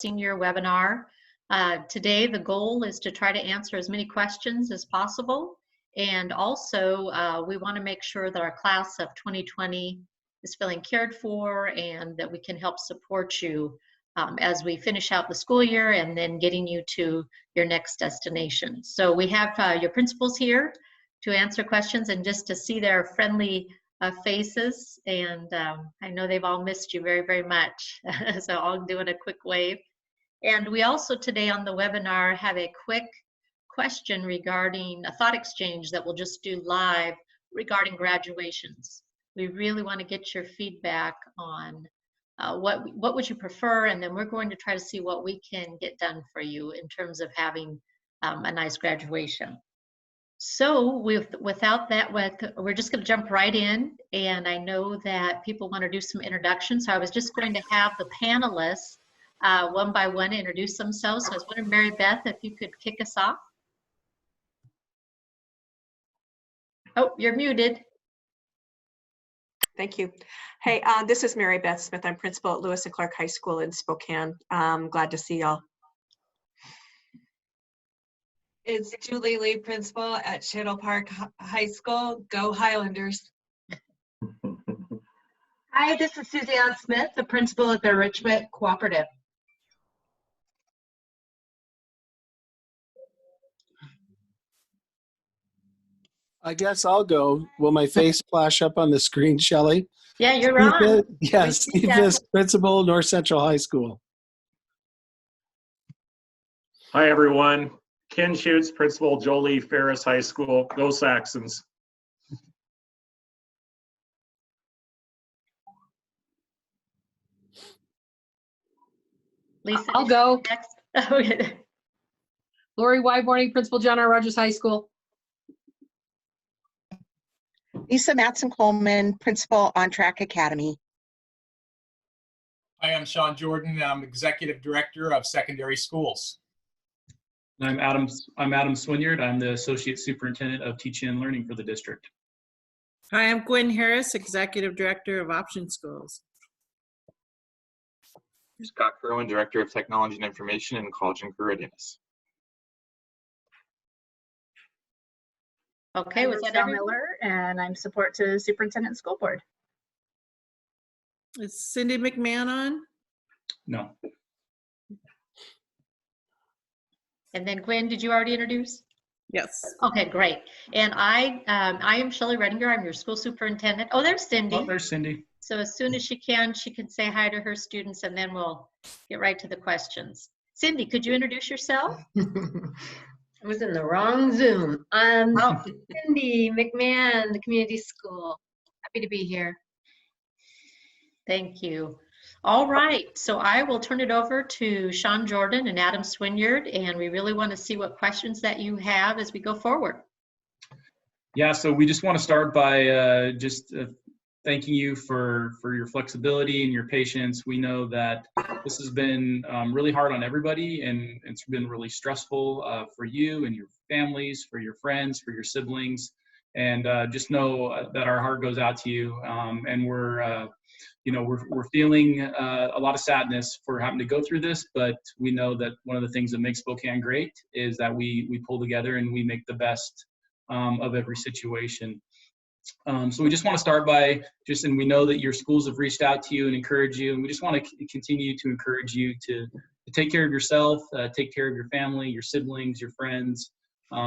senior webinar. Today, the goal is to try to answer as many questions as possible. And also, we want to make sure that our class of 2020 is feeling cared for and that we can help support you as we finish out the school year and then getting you to your next destination. So we have your principals here to answer questions and just to see their friendly faces. And I know they've all missed you very, very much. So I'll do it a quick wave. And we also today on the webinar have a quick question regarding a thought exchange that we'll just do live regarding graduations. We really want to get your feedback on what would you prefer, and then we're going to try to see what we can get done for you in terms of having a nice graduation. So without that, we're just going to jump right in, and I know that people want to do some introductions, so I was just going to have the panelists one by one introduce themselves. So I was wondering, Mary Beth, if you could kick us off. Oh, you're muted. Thank you. Hey, this is Mary Beth Smith. I'm principal at Lewis and Clark High School in Spokane. Glad to see y'all. It's Julie Lee, principal at Shadow Park High School. Go Highlanders. Hi, this is Suzanne Smith, the principal at the Richmond Cooperative. I guess I'll go. Will my face flash up on the screen, Shelley? Yeah, you're on. Yes, Steve Fisk, principal, North Central High School. Hi, everyone. Ken Schutz, principal, Jolie Ferris High School. Go Saxons. Lisa, I'll go. Next. Lori Wyborning, principal, John R. Rogers High School. Lisa Matson-Coleman, principal, On Track Academy. Hi, I'm Sean Jordan. I'm executive director of secondary schools. I'm Adam Swinyard. I'm the associate superintendent of teaching and learning for the district. Hi, I'm Gwen Harris, executive director of option schools. Scott Kerwin, director of technology and information in college and career readiness. Okay, I'm was that Michelle everyone? Miller, and I'm support to the superintendent school board. Is Cindy McMahon on? No. And then Gwen, did you already introduce? Yes. Okay, great. And I am Shelley Redinger. I'm your school superintendent. Oh, there's Cindy. Oh, there's Cindy. So as soon as she can say hi to her students, and then we'll get right to the questions. Cindy, could you introduce yourself? I was in the wrong Zoom. Cindy McMahon, the community school. Happy to be here. Thank you. All right, so I will turn it over to Sean Jordan and Adam Swinyard, and we really want to see what questions that you have as we go forward. Yeah, so we just want to start by thanking you for your flexibility and your patience. We know that this has been really hard on everybody, and it's been really stressful for you and your families, for your friends, for your siblings, and just know that our heart goes out to you, and we're feeling a lot of sadness for having to go through this, but we know that one of the things that makes Spokane great is that we pull together and we make the best of every situation. So we just want to start by and we know that your schools have reached out to you and encouraged you, and we just want to continue to encourage you to take care of yourself, take care of your family, your siblings, your friends,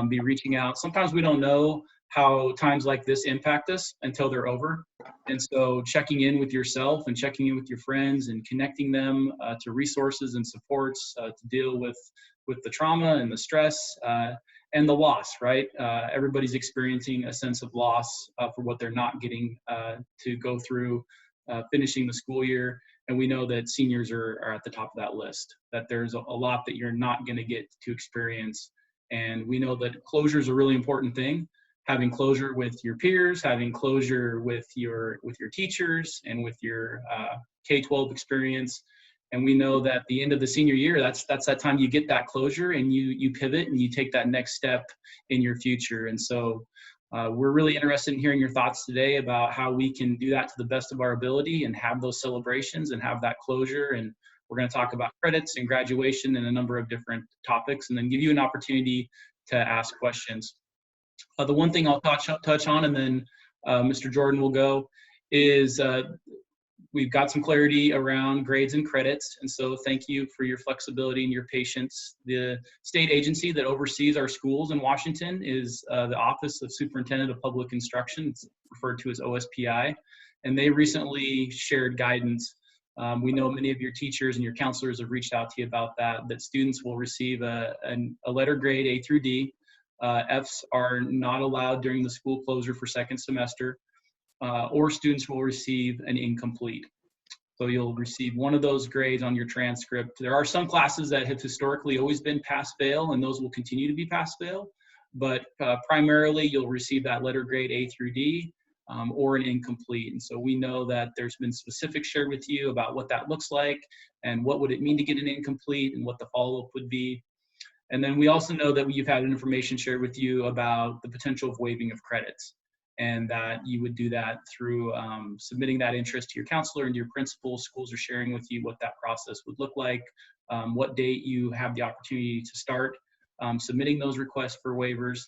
be reaching out. Sometimes we don't know how times like this impact us until they're over. And so checking in with yourself and checking in with your friends and connecting them to resources and supports to deal with the trauma and the stress and the loss, right? Everybody's experiencing a sense of loss for what they're not getting to go through finishing the school year. And we know that seniors are at the top of that list, that there's a lot that you're not gonna get to experience. And we know that closure is a really important thing. Having closure with your peers, having closure with your teachers and with your K-12 experience. And we know that the end of the senior year, that's that time you get that closure and you pivot and you take that next step in your future. And so we're really interested in hearing your thoughts today about how we can do that to the best of our ability and have those celebrations and have that closure and We're going to talk about credits and graduation and a number of different topics, and then give you an opportunity to ask questions. The one thing I'll touch on, and then Mr. Jordan will go, is we've got some clarity around grades and credits, and so thank you for your flexibility and your patience. The state agency that oversees our schools in Washington is the Office of Superintendent of Public Instruction. It's referred to as OSPI, and they recently shared guidance. We know many of your teachers and your counselors have reached out to you about that students will receive a letter grade A through D. Fs are not allowed during the school closure for second semester, or students will receive an incomplete. So you'll receive one of those grades on your transcript. There are some classes that have historically always been pass-fail, and those will continue to be pass-fail, but primarily you'll receive that letter grade A through D, or an incomplete. And so we know that there's been specifics shared with you about what that looks like and what would it mean to get an incomplete and what the follow-up would be. And then we also know that you've had information shared with you about the potential of waiving of credits, and that you would do that through submitting that interest to your counselor and your principal. Schools are sharing with you what that process would look like, what date you have the opportunity to start submitting those requests for waivers.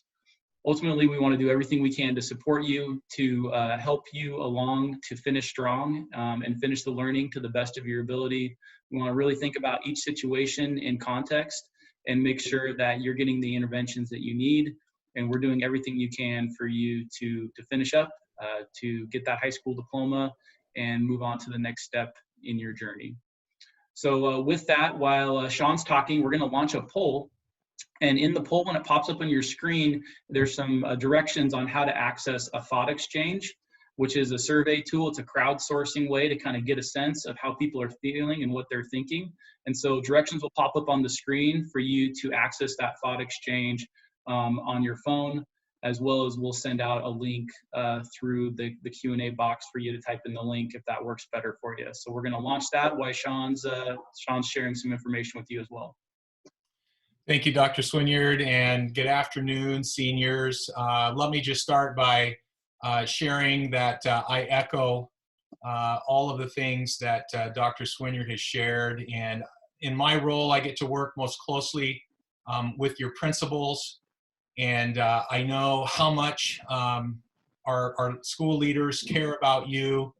Ultimately, we want to do everything we can to support you, to help you along to finish strong and finish the learning to the best of your ability. We want to really think about each situation in context and make sure that you're getting the interventions that you need. And we're doing everything you can for you to finish up, to get that high school diploma and move on to the next step in your journey. So with that, while Sean's talking, we're going to launch a poll. And in the poll, when it pops up on your screen, there's some directions on how to access a thought exchange, which is a survey tool. It's a crowdsourcing way to kind of get a sense of how people are feeling and what they're thinking. And so directions will pop up on the screen for you to access that thought exchange on your phone, as well as we'll send out a link through the Q&A box for you to type in the link if that works better for you. So we're going to launch that while Sean's sharing some information with you as well. Thank you, Dr. Swinyard, and good afternoon, seniors. Let me just start by sharing that I echo all of the things that Dr. Swinyard has shared. And in my role, I get to work most closely with your principals. And I know how much our school leaders care about you.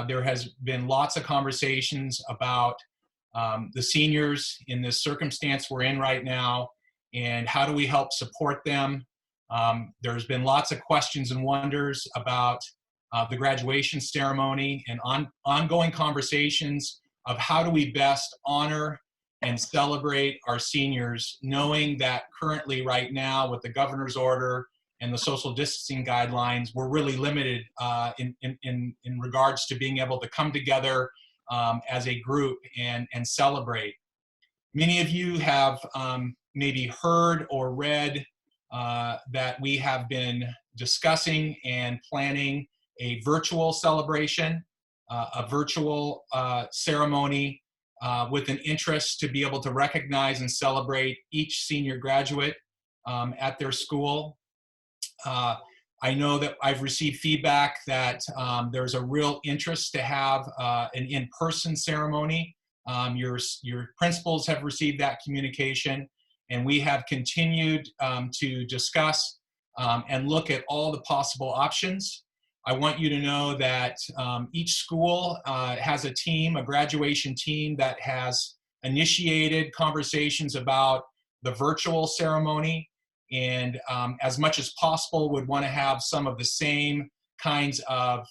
There has been lots of conversations about the seniors in this circumstance we're in right now, and how do we help support them. There's been lots of questions and wonders about the graduation ceremony and ongoing conversations of how do we best honor and celebrate our seniors, knowing that currently right now with the governor's order and the social distancing guidelines, we're really limited in regards to being able to come together as a group and celebrate. Many of you have maybe heard or read that we have been discussing and planning a virtual celebration, a virtual ceremony with an interest to be able to recognize and celebrate each senior graduate at their school. I know that I've received feedback that there's a real interest to have an in-person ceremony. Your principals have received that communication, and we have continued to discuss and look at all the possible options. I want you to know that each school has a team, a graduation team, that has initiated conversations about the virtual ceremony, and as much as possible would want to have some of the same kinds of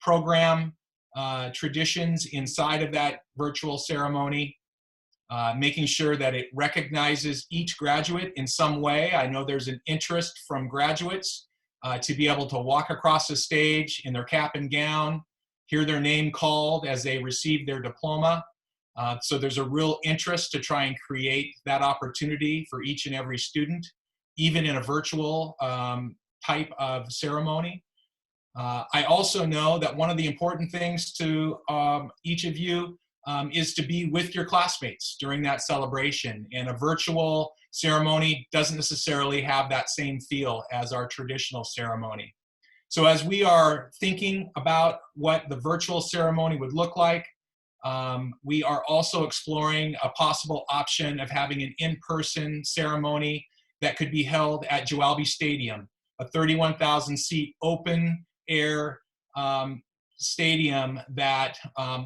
program traditions inside of that virtual ceremony, making sure that it recognizes each graduate in some way. I know there's an interest from graduates to be able to walk across the stage in their cap and gown, hear their name called as they receive their diploma. So there's a real interest to try and create that opportunity for each and every student, even in a virtual type of ceremony. I also know that one of the important things to each of you is to be with your classmates during that celebration. And a virtual ceremony doesn't necessarily have that same feel as our traditional ceremony. So as we are thinking about what the virtual ceremony would look like, We are also exploring a possible option of having an in-person ceremony that could be held at Joalby Stadium, a 31,000 seat open air stadium that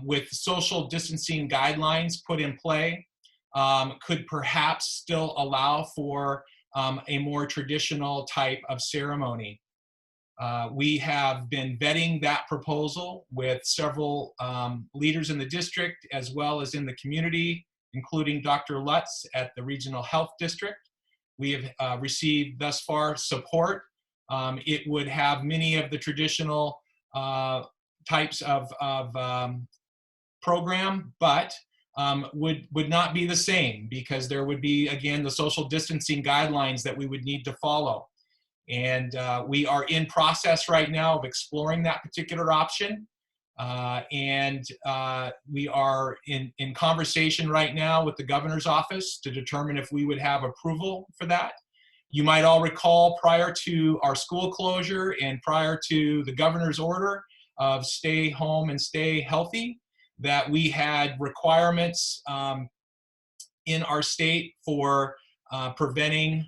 with social distancing guidelines put in play could perhaps still allow for a more traditional type of ceremony. We have been vetting that proposal with several leaders in the district as well as in the community, including Dr. Lutz at the Regional Health District. We have received thus far support. It would have many of the traditional types of program, but would not be the same because there would be, again, the social distancing guidelines that we would need to follow. And we are in process right now of exploring that particular option. We are in conversation right now with the governor's office to determine if we would have approval for that. You might all recall prior to our school closure and prior to the governor's order of stay home and stay healthy, that we had requirements in our state for preventing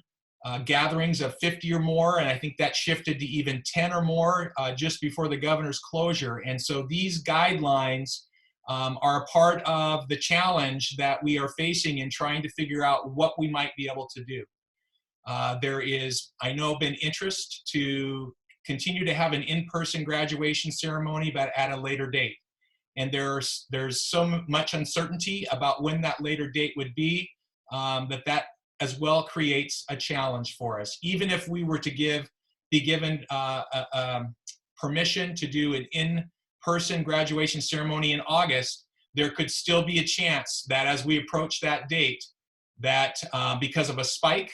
gatherings of 50 or more, and I think that shifted to even 10 or more just before the governor's closure. And so these guidelines are a part of the challenge that we are facing in trying to figure out what we might be able to do. There is, I know, been interest to continue to have an in-person graduation ceremony, but at a later date. And there's so much uncertainty about when that later date would be that as well creates a challenge for us. Even if we were to be given permission to do an in-person graduation ceremony in August, there could still be a chance that as we approach that date, that because of a spike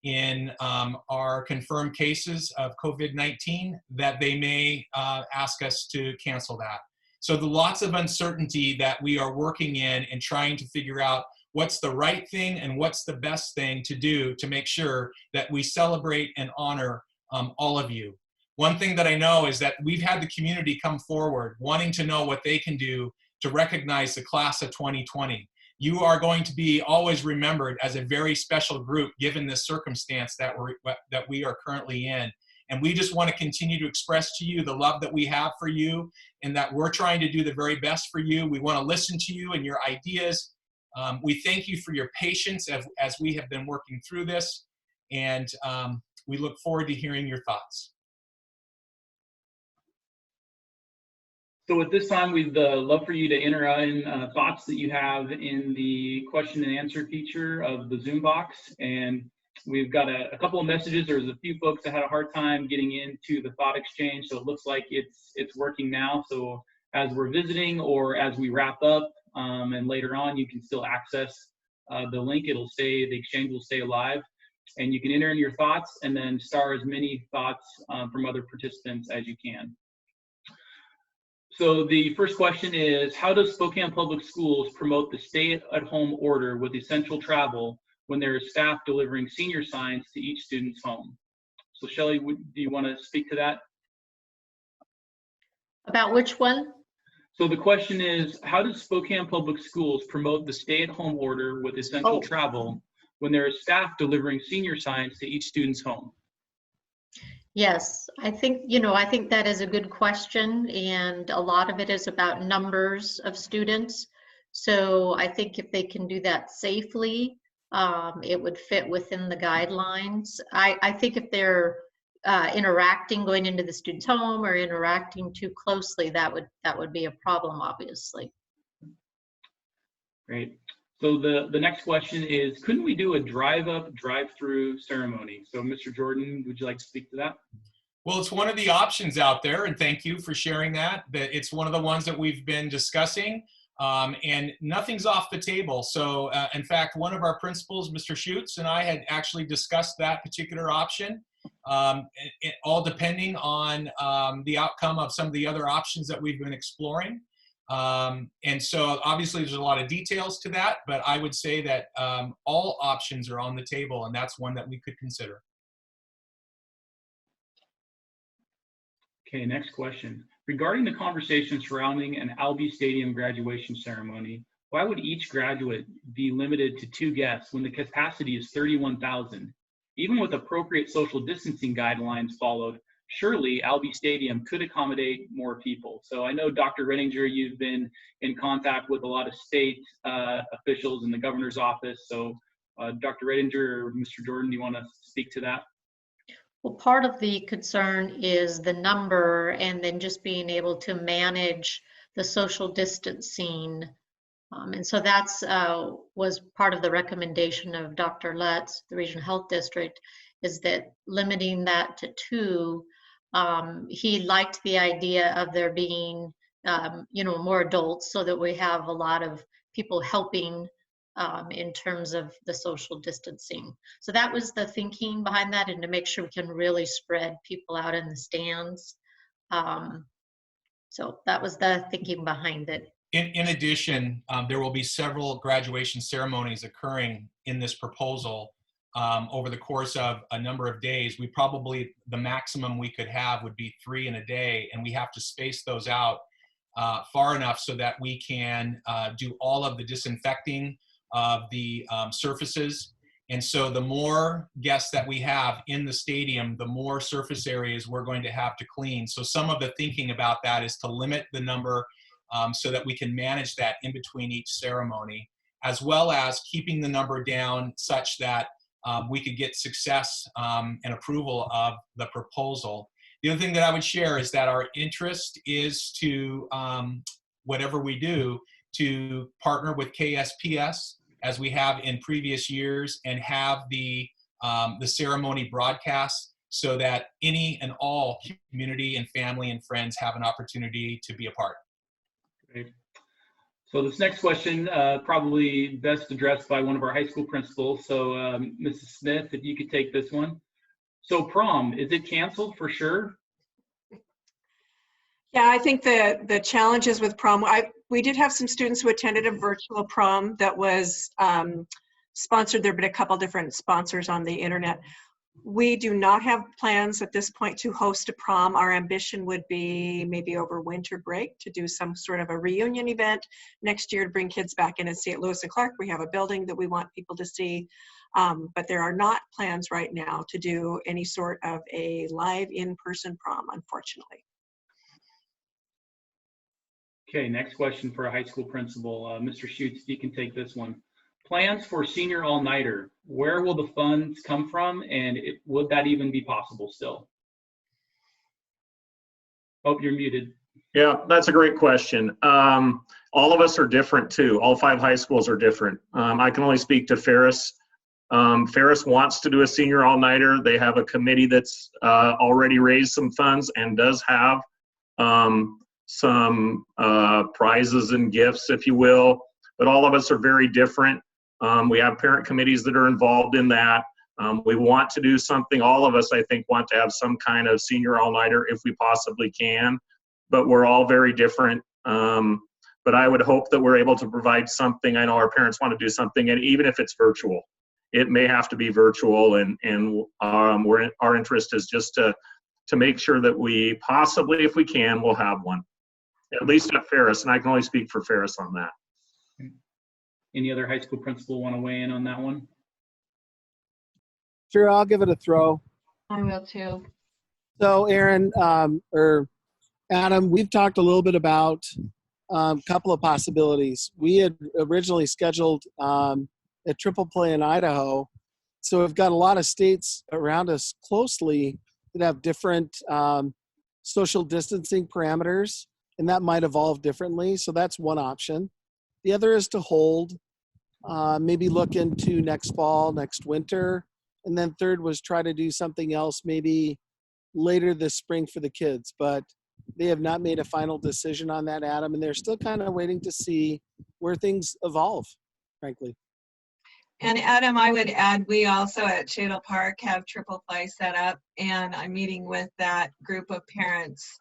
in our confirmed cases of COVID-19, that they may ask us to cancel that. So the lots of uncertainty that we are working in and trying to figure out what's the right thing and what's the best thing to do to make sure that we celebrate and honor all of you. One thing that I know is that we've had the community come forward wanting to know what they can do to recognize the class of 2020. You are going to be always remembered as a very special group given this circumstance that we are currently in. And we just want to continue to express to you the love that we have for you and that we're trying to do the very best for you. We want to listen to you and your ideas. We thank you for your patience as we have been working through this, and we look forward to hearing your thoughts. So at this time, we'd love for you to enter in thoughts that you have in the question and answer feature of the Zoom box. And we've got a couple of messages. There's a few folks that had a hard time getting into the thought exchange, so it looks like it's working now. So as we're visiting or as we wrap up, and later on, you can still access the link. The exchange will stay alive, and you can enter in your thoughts and then star as many thoughts from other participants as you can. So the first question is, how does Spokane Public Schools promote the stay-at-home order with essential travel when there is staff delivering senior signs to each student's home? So Shelley, do you want to speak to that? About which one? So the question is, how does Spokane Public Schools promote the stay-at-home order with essential travel when there is staff delivering senior signs to each student's home? Yes, I think that is a good question, and a lot of it is about numbers of students. So I think if they can do that safely, it would fit within the guidelines. I think if they're interacting, going into the student's home or interacting too closely, that would be a problem, obviously. Great. So the next question is, couldn't we do a drive-up, drive-through ceremony? So Mr. Jordan, would you like to speak to that? Well, it's one of the options out there, and thank you for sharing that. That it's one of the ones that we've been discussing, and nothing's off the table. So in fact, one of our principals, Mr. Schutz, and I had actually discussed that particular option, all depending on the outcome of some of the other options that we've been exploring. And so obviously there's a lot of details to that, but I would say that all options are on the table, and that's one that we could consider. Okay, next question. Regarding the conversation surrounding an Albee Stadium graduation ceremony, why would each graduate be limited to 2 guests when the capacity is 31,000? Even with appropriate social distancing guidelines followed, surely Albee Stadium could accommodate more people. So I know, Dr. Rettinger, you've been in contact with a lot of state officials in the governor's office. So Dr. Rettinger or Mr. Jordan, do you want to speak to that? Well, part of the concern is the number and then just being able to manage the social distancing. And so that's was part of the recommendation of Dr. Lutz, the Regional Health District, is that limiting that to 2. He liked the idea of there being, more adults so that we have a lot of people helping in terms of the social distancing. So that was the thinking behind that, and to make sure we can really spread people out in the stands. So that was the thinking behind it. In addition, there will be several graduation ceremonies occurring in this proposal over the course of a number of days. The maximum we could have would be 3 in a day, and we have to space those out far enough so that we can do all of the disinfecting of the surfaces. And so the more guests that we have in the stadium, the more surface areas we're going to have to clean. So some of the thinking about that is to limit the number so that we can manage that in between each ceremony, as well as keeping the number down such that we could get success and approval of the proposal. The other thing that I would share is that our interest is to, whatever we do, to partner with KSPS as we have in previous years and have the ceremony broadcast so that any and all community and family and friends have an opportunity to be a part. Great. So this next question probably best addressed by one of our high school principals. So Mrs. Smith, if you could take this one. So prom, is it canceled for sure? Yeah, I think the challenges with prom, we did have some students who attended a virtual prom that was sponsored. There have been a couple different sponsors on the internet. We do not have plans at this point to host a prom. Our ambition would be maybe over winter break to do some sort of a reunion event next year to bring kids back in and see at Lewis and Clark. We have a building that we want people to see, but there are not plans right now to do any sort of a live in-person prom, unfortunately. Okay, next question for a high school principal. Mr. Schutz, if you can take this one. Plans for senior all-nighter. Where will the funds come from, and would that even be possible still? Oh, you're muted. Yeah, that's a great question. All of us are different too. All 5 high schools are different. I can only speak to Ferris. Ferris wants to do a senior all-nighter. They have a committee that's already raised some funds and does have some prizes and gifts, if you will. But all of us are very different. We have parent committees that are involved in that. We want to do something. All of us, I think, want to have some kind of senior all-nighter if we possibly can, but we're all very different. But I would hope that we're able to provide something. I know our parents want to do something, and even if it's virtual, it may have to be virtual, and our interest is just to make sure that we possibly, if we can, will have one, at least at Ferris, and I can only speak for Ferris on that. Any other high school principal want to weigh in on that one? Sure, I'll give it a throw. I will too. So Aaron, or Adam, we've talked a little bit about a couple of possibilities. We had originally scheduled a triple play in Idaho. So we've got a lot of states around us closely that have different social distancing parameters, and that might evolve differently. So that's one option. The other is to hold, maybe look into next fall, next winter. And then third was try to do something else maybe later this spring for the kids. But they have not made a final decision on that, Adam, and they're still kind of waiting to see where things evolve, frankly. And Adam, I would add, we also at Shadle Park have triple play set up, and I'm meeting with that group of parents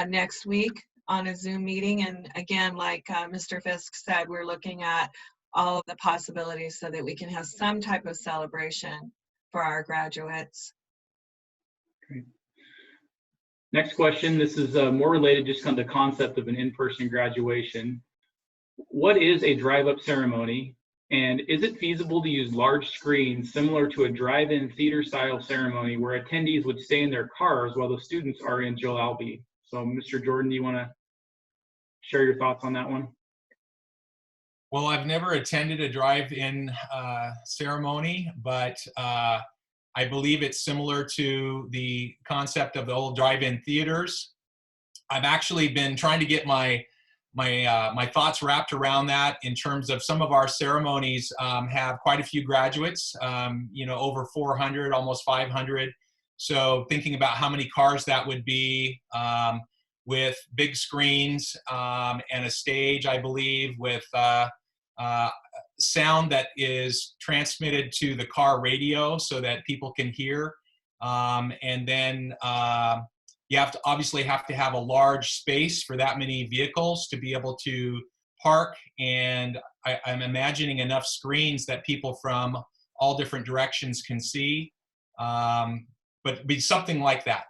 next week on a Zoom meeting. And again, like Mr. Fisk said, we're looking at all of the possibilities so that we can have some type of celebration for our graduates. Great. Next question, this is more related just on the concept of an in-person graduation. What is a drive-up ceremony? And is it feasible to use large screens similar to a drive-in theater-style ceremony where attendees would stay in their cars while the students are in Joe Albee? So, Mr. Jordan, do you want to share your thoughts on that one? Well, I've never attended a drive-in ceremony, but I believe it's similar to the concept of the old drive-in theaters. I've actually been trying to get my thoughts wrapped around that in terms of some of our ceremonies have quite a few graduates, over 400, almost 500. So thinking about how many cars that would be with big screens and a stage, I believe, with sound that is transmitted to the car radio so that people can hear. And then you obviously have to have a large space for that many vehicles to be able to park. And I'm imagining enough screens that people from all different directions can see. But it'd be something like that.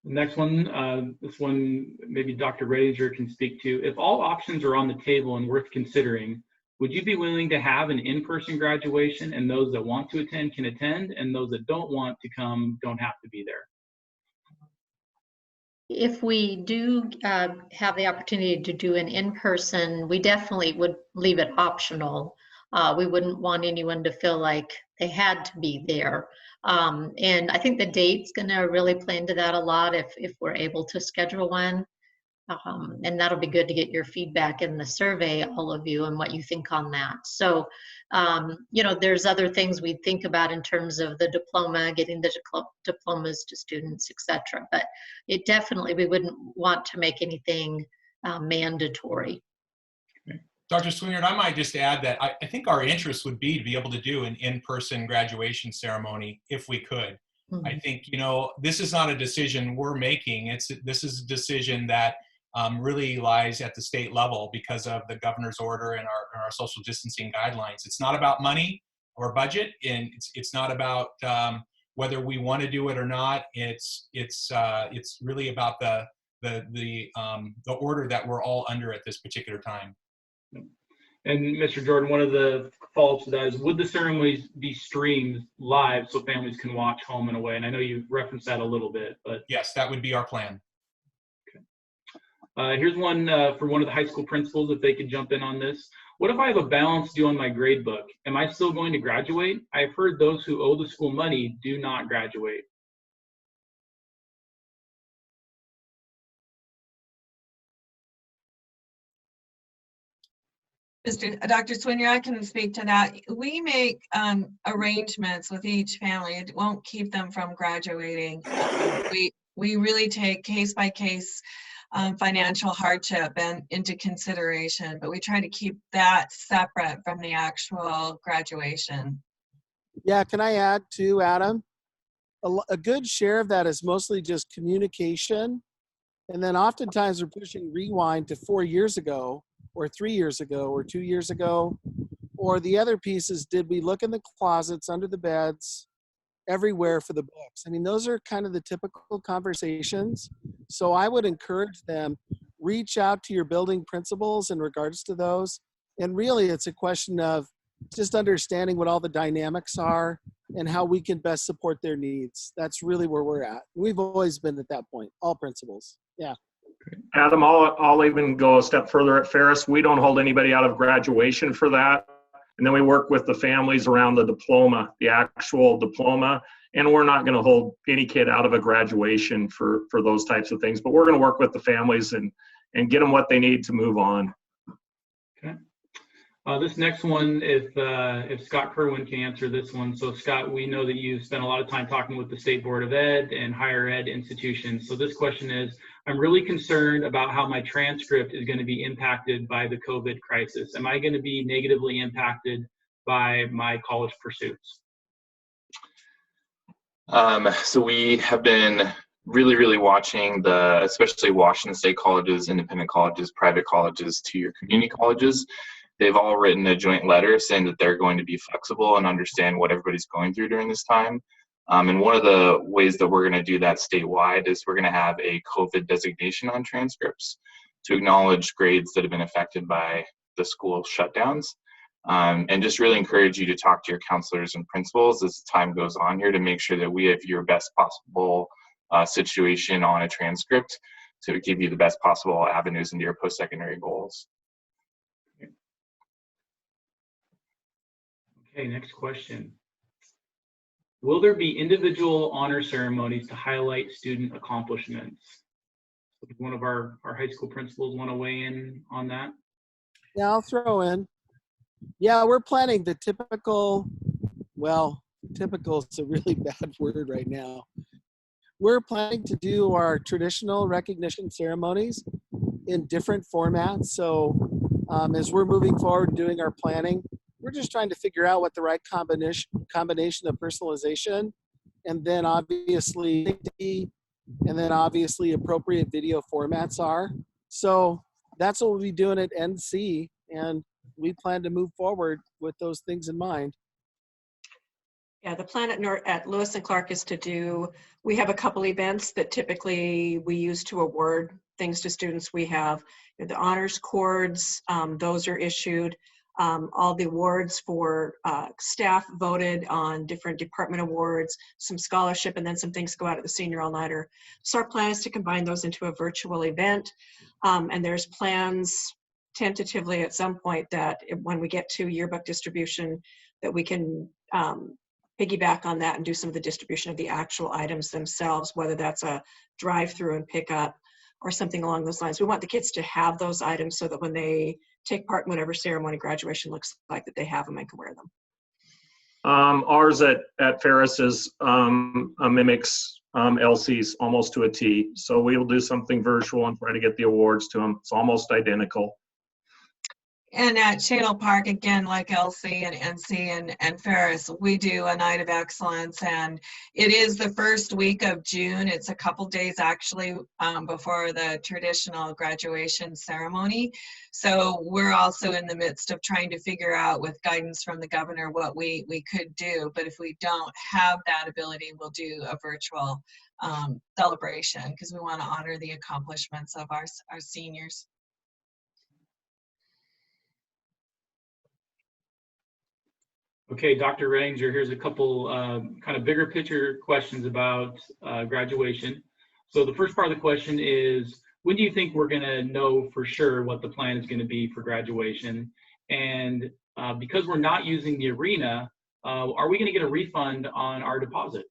Next one, this one maybe Dr. Redinger can speak to. If all options are on the table and worth considering, would you be willing to have an in-person graduation and those that want to attend can attend and those that don't want to come don't have to be there? If we do have the opportunity to do an in-person, we definitely would leave it optional. We wouldn't want anyone to feel like they had to be there. And I think the date's going to really play into that a lot if we're able to schedule one. And that'll be good to get your feedback in the survey, all of you, and what you think on that. So, there's other things we think about in terms of the diploma, getting the diplomas to students, etc. But it definitely, we wouldn't want to make anything mandatory. Dr. Swinard, I might just add that I think our interest would be to be able to do an in-person graduation ceremony if we could. Mm-hmm. I think, this is not a decision we're making. This is a decision that really lies at the state level because of the governor's order and our social distancing guidelines. It's not about money or budget, and it's not about whether we want to do it or not. It's really about the order that we're all under at this particular time. And Mr. Jordan, one of the follow-ups to that is, would the ceremonies be streamed live so families can watch home and away? And I know you referenced that a little bit, but yes, that would be our plan. Okay. Here's one for one of the high school principals, if they could jump in on this. What if I have a balance due on my grade book? Am I still going to graduate? I've heard those who owe the school money do not graduate. Dr. Swinyer, I can speak to that. We make arrangements with each family. It won't keep them from graduating. We really take case by case financial hardship into consideration, but we try to keep that separate from the actual graduation. Yeah, can I add too, Adam? A good share of that is mostly just communication. And then oftentimes we're pushing rewind to 4 years ago, or 3 years ago, or 2 years ago. Or the other piece is, did we look in the closets, under the beds, everywhere for the books? I mean, those are kind of the typical conversations. So I would encourage them, reach out to your building principals in regards to those. And really, it's a question of just understanding what all the dynamics are and how we can best support their needs. That's really where we're at. We've always been at that point, all principals. Yeah. Adam, I'll even go a step further at Ferris. We don't hold anybody out of graduation for that. And then we work with the families around the diploma, the actual diploma. And we're not going to hold any kid out of a graduation for those types of things. But we're going to work with the families and get them what they need to move on. Okay. This next one, if Scott Kerwin can answer this one. So Scott, we know that you spent a lot of time talking with the State Board of Ed and higher ed institutions. So this question is, I'm really concerned about how my transcript is going to be impacted by the COVID crisis. Am I going to be negatively impacted by my college pursuits? So we have been really watching especially Washington State colleges, independent colleges, private colleges to your community colleges. They've all written a joint letter saying that they're going to be flexible and understand what everybody's going through during this time. And one of the ways that we're going to do that statewide is we're going to have a COVID designation on transcripts to acknowledge grades that have been affected by the school shutdowns. And just really encourage you to talk to your counselors and principals as time goes on here to make sure that we have your best possible situation on a transcript to give you the best possible avenues into your post-secondary goals. Okay, next question. Will there be individual honor ceremonies to highlight student accomplishments? Does one of our high school principals want to weigh in on that? Yeah, I'll throw in. Yeah, we're planning the typical, well, typical is a really bad word right now. We're planning to do our traditional recognition ceremonies in different formats. So as we're moving forward and doing our planning, we're just trying to figure out what the right combination of personalization and then obviously appropriate video formats are. So that's what we'll be doing at NC, and we plan to move forward with those things in mind. Yeah, the plan at Lewis and Clark is to do, we have a couple events that typically we use to award things to students. We have the honors cords, those are issued. All the awards for staff voted on different department awards, some scholarship, and then some things go out at the senior all-nighter. So our plan is to combine those into a virtual event. And there's plans tentatively at some point that when we get to yearbook distribution, that we can piggyback on that and do some of the distribution of the actual items themselves, whether that's a drive-through and pick up or something along those lines. We want the kids to have those items so that when they take part in whatever ceremony graduation looks like, that they have them and can wear them. Ours at Ferris is mimics Elsie's almost to a T. So we'll do something virtual and try to get the awards to them. It's almost identical. And at Chadle Park, again, like Elsie and NC and Ferris, we do a night of excellence, and it is the first week of June. It's a couple days actually before the traditional graduation ceremony. So we're also in the midst of trying to figure out, with guidance from the governor, what we could do. But if we don't have that ability, we'll do a virtual celebration because we want to honor the accomplishments of our seniors. Okay, Dr. Ranger, here's a couple kind of bigger picture questions about graduation. So the first part of the question is, when do you think we're going to know for sure what the plan is going to be for graduation? And because we're not using the arena, are we going to get a refund on our deposit?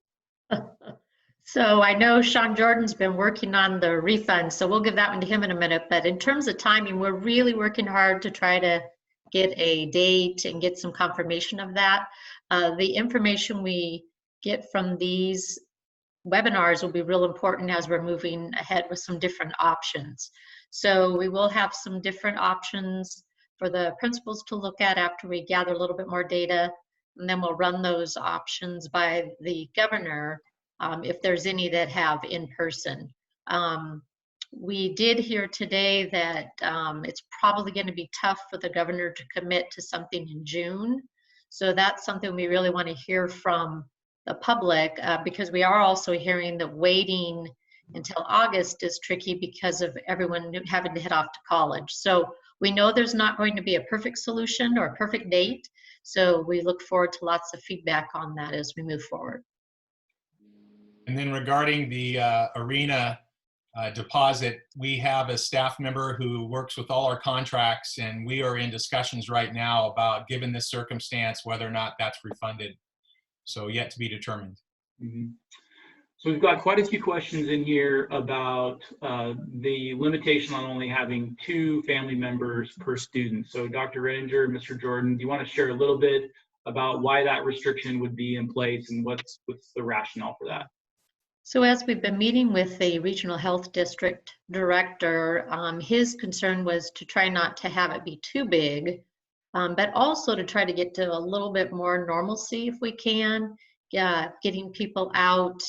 So I know Sean Jordan's been working on the refund, so we'll give that one to him in a minute. But in terms of timing, we're really working hard to try to get a date and get some confirmation of that. The information we get from these webinars will be real important as we're moving ahead with some different options. So we will have some different options for the principals to look at after we gather a little bit more data, and then we'll run those options by the governor if there's any that have in person. We did hear today that it's probably going to be tough for the governor to commit to something in June. So that's something we really want to hear from the public because we are also hearing that waiting until August is tricky because of everyone having to head off to college. So we know there's not going to be a perfect solution or a perfect date. So we look forward to lots of feedback on that as we move forward. And then regarding the arena deposit, we have a staff member who works with all our contracts, and we are in discussions right now about, given this circumstance, whether or not that's refunded. So yet to be determined. Mm-hmm. So we've got quite a few questions in here about the limitation on only having 2 family members per student. So Dr. Ranger, Mr. Jordan, do you want to share a little bit about why that restriction would be in place and what's the rationale for that? So as we've been meeting with the regional health district director, his concern was to try not to have it be too big, but also to try to get to a little bit more normalcy if we can, getting people out,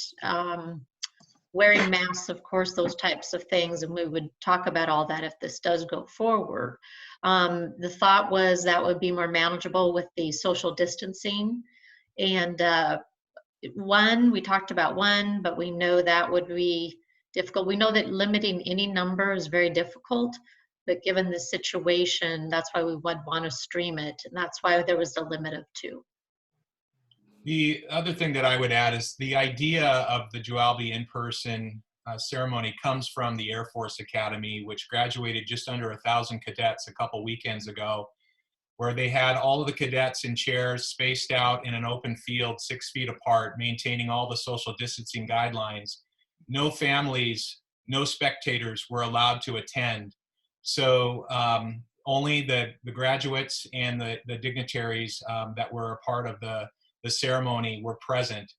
wearing masks, of course, those types of things, and we would talk about all that if this does go forward. The thought was that would be more manageable with the social distancing, and we talked about one, but we know that would be difficult. We know that limiting any number is very difficult, but given the situation, that's why we would want to stream it. And that's why there was a limit of 2. The other thing that I would add is the idea of the Jualbe in-person ceremony comes from the Air Force Academy, which graduated just under 1,000 cadets a couple weekends ago, where they had all of the cadets in chairs spaced out in an open field 6 feet apart, maintaining all the social distancing guidelines. No families, no spectators were allowed to attend. So only the graduates and the dignitaries that were a part of the ceremony were present.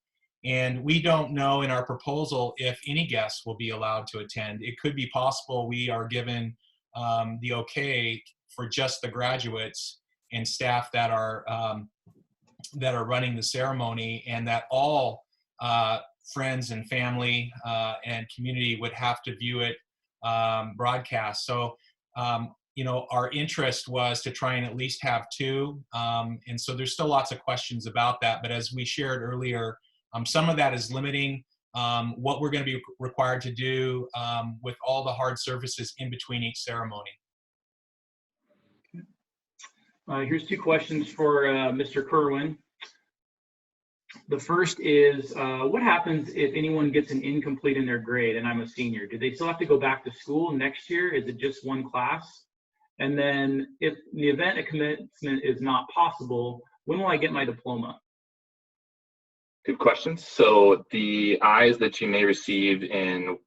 And we don't know in our proposal if any guests will be allowed to attend. It could be possible we are given the okay for just the graduates and staff that are running the ceremony, and that all friends and family and community would have to view it broadcast. So, you know, our interest was to try and at least have 2. And so there's still lots of questions about that. But as we shared earlier, some of that is limiting what we're going to be required to do with all the hard surfaces in between each ceremony. Here's 2 questions for Mr. Kerwin. The first is, what happens if anyone gets an incomplete in their grade and I'm a senior? Do they still have to go back to school next year? Is it just one class? And then if in the event a commencement is not possible, when will I get my diploma? Good questions. So the I's that you may receive in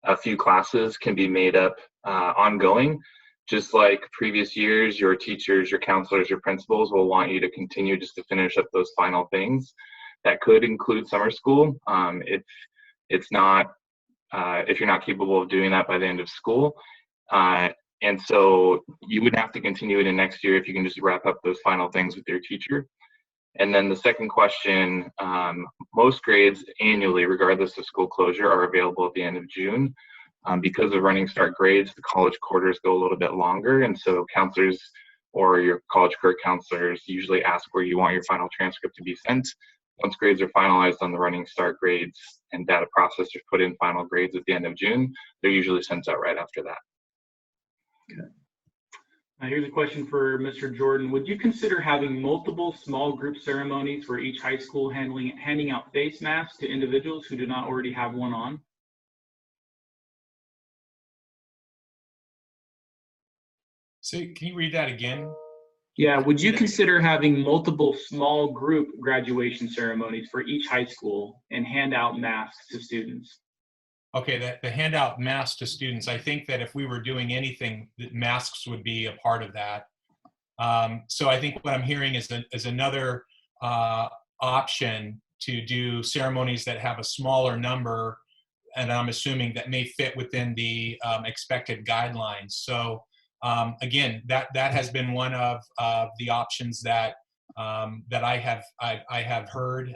a few classes can be made up ongoing. Just like previous years, your teachers, your counselors, your principals will want you to continue just to finish up those final things. That could include summer school. If you're not capable of doing that by the end of school. And so you wouldn't have to continue it in next year if you can just wrap up those final things with your teacher. And then the second question, most grades annually, regardless of school closure, are available at the end of June. Because of running start grades, the college quarters go a little bit longer. And so counselors or your college career counselors usually ask where you want your final transcript to be sent. Once grades are finalized on the running start grades and data processors put in final grades at the end of June, they're usually sent out right after that. Okay. Here's a question for Mr. Jordan. Would you consider having multiple small group ceremonies for each high school handing out face masks to individuals who do not already have one on? So can you read that again? Yeah, would you consider having multiple small group graduation ceremonies for each high school and hand out masks to students? Okay, the handout masks to students, I think that if we were doing anything, that masks would be a part of that. So I think what I'm hearing is another option to do ceremonies that have a smaller number, and I'm assuming that may fit within the expected guidelines. So again, that has been one of the options that I have heard,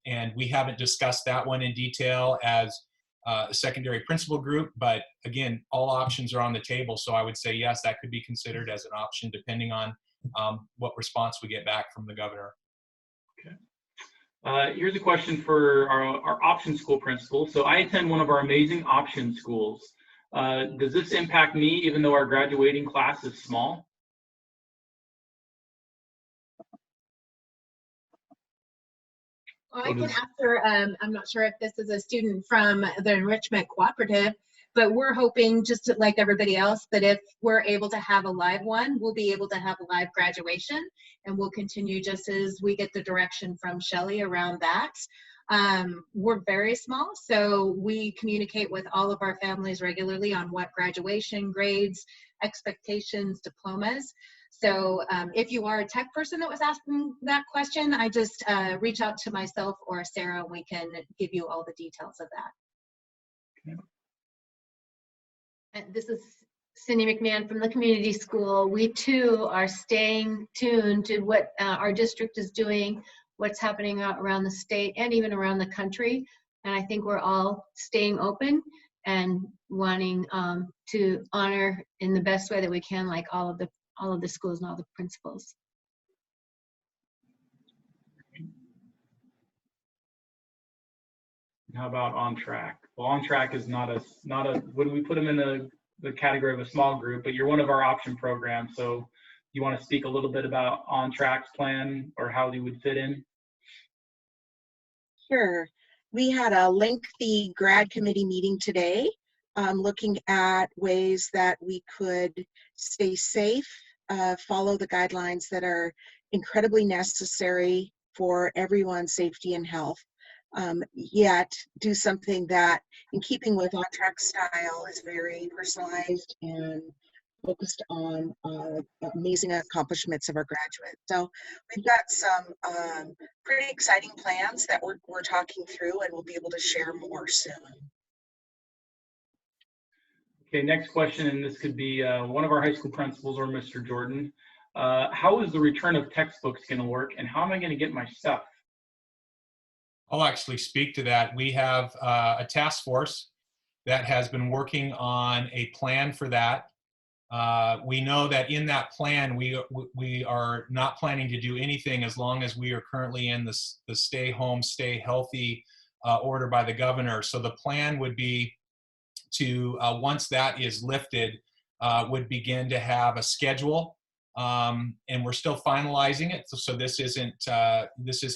and we haven't discussed that one in detail as a secondary principal group, but again, all options are on the table. So I would say yes, that could be considered as an option depending on what response we get back from the governor. Okay. Here's a question for our option school principal. So I attend one of our amazing option schools. Does this impact me even though our graduating class is small? Well, I can answer. I'm not sure if this is a student from the Enrichment Cooperative, but we're hoping, just like everybody else, that if we're able to have a live one, we'll be able to have a live graduation, and we'll continue just as we get the direction from Shelley around that. We're very small, so we communicate with all of our families regularly on what graduation grades, expectations, diplomas. So if you are a tech person that was asking that question, I just reach out to myself or Sarah, and we can give you all the details of that. Okay. This is Cindy McMahon from the community school. We too are staying tuned to what our district is doing, what's happening around the state and even around the country. And I think we're all staying open and wanting to honor in the best way that we can, like all of the schools and all the principals. How about on track? Well, on track is not a, when we put them in the category of a small group, but you're one of our option programs. So you want to speak a little bit about on track's plan or how they would fit in? Sure. We had a lengthy grad committee meeting today, looking at ways that we could stay safe, follow the guidelines that are incredibly necessary for everyone's safety and health, yet do something that, in keeping with on-track style, is very personalized and focused on amazing accomplishments of our graduates. So we've got some pretty exciting plans that we're talking through, and we'll be able to share more soon. Okay, next question, and this could be one of our high school principals or Mr. Jordan. How is the return of textbooks going to work, and how am I going to get my stuff? I'll actually speak to that. We have a task force that has been working on a plan for that. We know that in that plan, we are not planning to do anything as long as we are currently in the stay home, stay healthy order by the governor. So the plan would be to, once that is lifted, would begin to have a schedule. And we're still finalizing it. So this